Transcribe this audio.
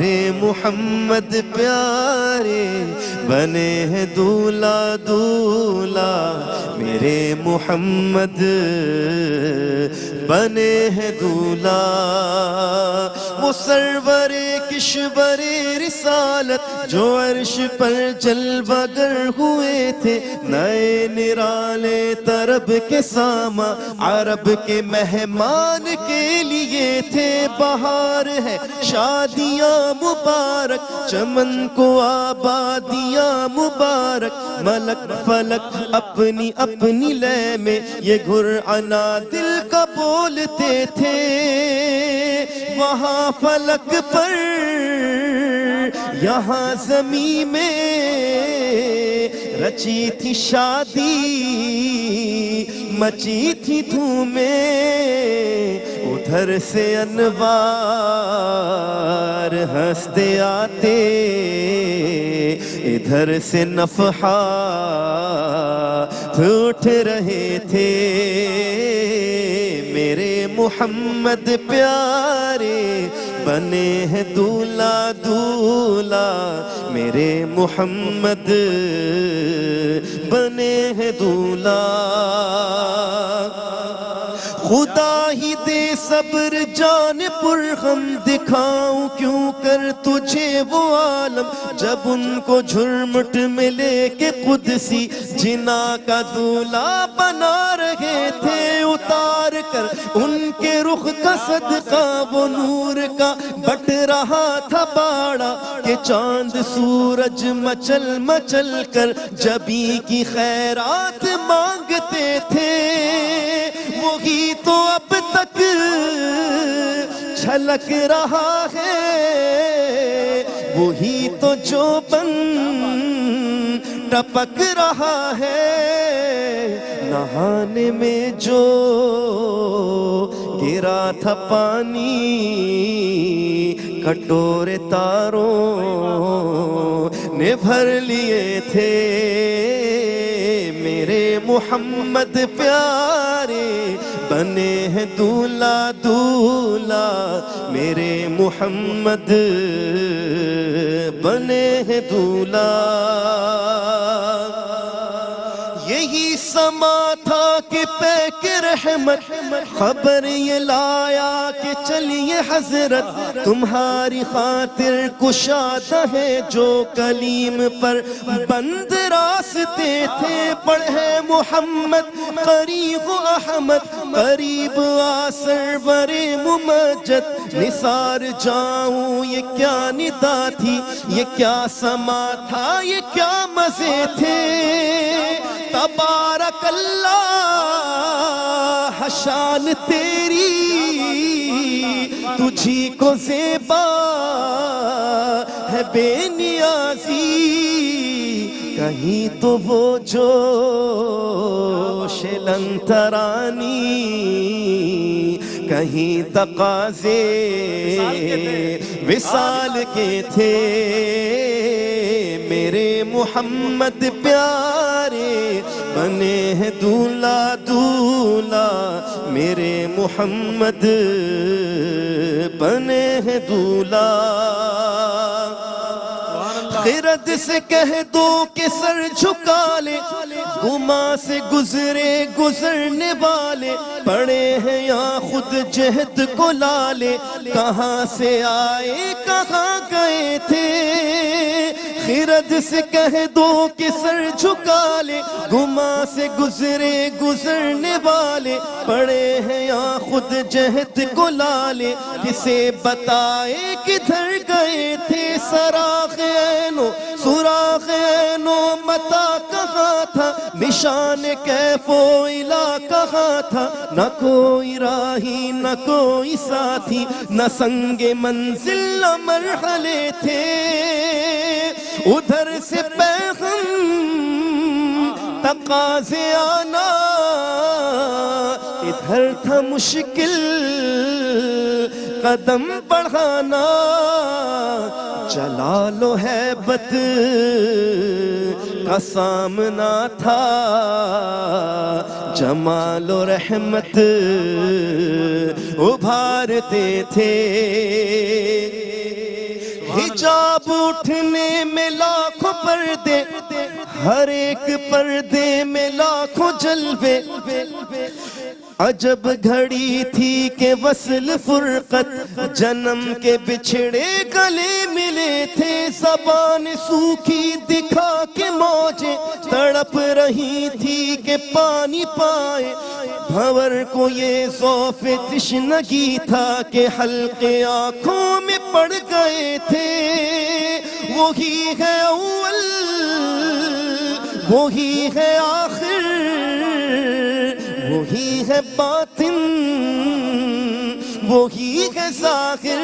میرے محمد پیارے بنے ہیں دولہا دولہا میرے محمد بنے ہیں دولہا وہ سرور کشور رسالت جو عرش پر جلوہ گر ہوئے تھے نئے نرالے طرب کے ساما عرب کے مہمان کے لیے تھے بہار ہے شادیاں مبارک چمن کو آبادیاں مبارک ملک فلک اپنی اپنی لے میں یہ گھرانا دل کا بولتے تھے وہاں فلک پر یہاں زمین میں رچی تھی شادی مچی تھی دھومیں ادھر سے انوار ہنستے آتے ادھر سے نفحات اٹھ رہے تھے میرے محمد پیارے بنے ہیں دولہا دولہا میرے محمد بنے ہیں دولہا خدا ہی دے صبر جان پر غم دکھاؤں کیوں کر تجھے وہ عالم جب ان کو جھرمٹ میں لے کے قدسی جنا کا دولہا بنا رہے تھے اتار کر ان کے رخ کا صدقہ وہ نور کا بٹ رہا تھا باڑا کہ چاند سورج مچل مچل کر جبی کی خیرات مانگتے تھے وہی تو اب تک چھلک رہا ہے وہی تو جو بن ٹپک رہا ہے نہانے میں جو گرا تھا پانی کٹورے تاروں نے بھر لیے تھے میرے محمد پیارے بنے ہیں دولہا دولہا میرے محمد بنے ہیں دولہا یہی سما تھا کہ پیک رحمت خبر یہ لایا کہ چلیے حضرت تمہاری خاطر کشادہ ہے جو کلیم پر بند راستے تھے پڑھے محمد قریب احمد قریب آسر برے ممجد نثار جاؤں یہ کیا ندا تھی یہ کیا سما تھا یہ کیا مزے تھے تبارک اللہ شان تیری تجھی کو زیبا ہے بے نیازی کہیں تو وہ جوش لنترانی کہیں تقاضے وصال کے تھے میرے محمد پیارے بنے ہیں دولہا دولہا میرے محمد بنے ہیں دولہا خرد سے کہہ دو کہ سر جھکا لے گما سے گزرے گزرنے والے پڑے ہیں یہاں خود جہد کو لالے کہاں سے آئے کہاں گئے تھے خرد سے کہہ دو کہ سر جھکا لے گما سے گزرے گزرنے والے پڑے ہیں یہاں خود جہد کو لالے کسے بتائے کدھر گئے تھے سراغ عینو سراغ عینو متا کہاں تھا نشان کیف و الا کہاں تھا نہ کوئی راہی نہ کوئی ساتھی نہ سنگ منزل نہ مرحلے تھے ادھر سے پیغام تقاضے آنا ادھر تھا مشکل قدم بڑھانا جلال و ہیبت کا سامنا تھا جمال و رحمت ابھارتے تھے حجاب اٹھنے میں لاکھوں پردے، ہر ایک پردے میں لاکھوں جلوے، عجب گھڑی تھی کہ وصل فرقت، جنم کے بچھڑے گلے ملے تھے، زبان سوکھی دکھا کے موجیں تڑپ رہی تھی کہ پانی پائے، بھنور کو یہ ذوف تشنگی تھا کہ حلقے آنکھوں میں پڑ گئے تھے، وہی ہے اول وہی ہے آخر، وہی ہے باطن وہی ہے ظاہر۔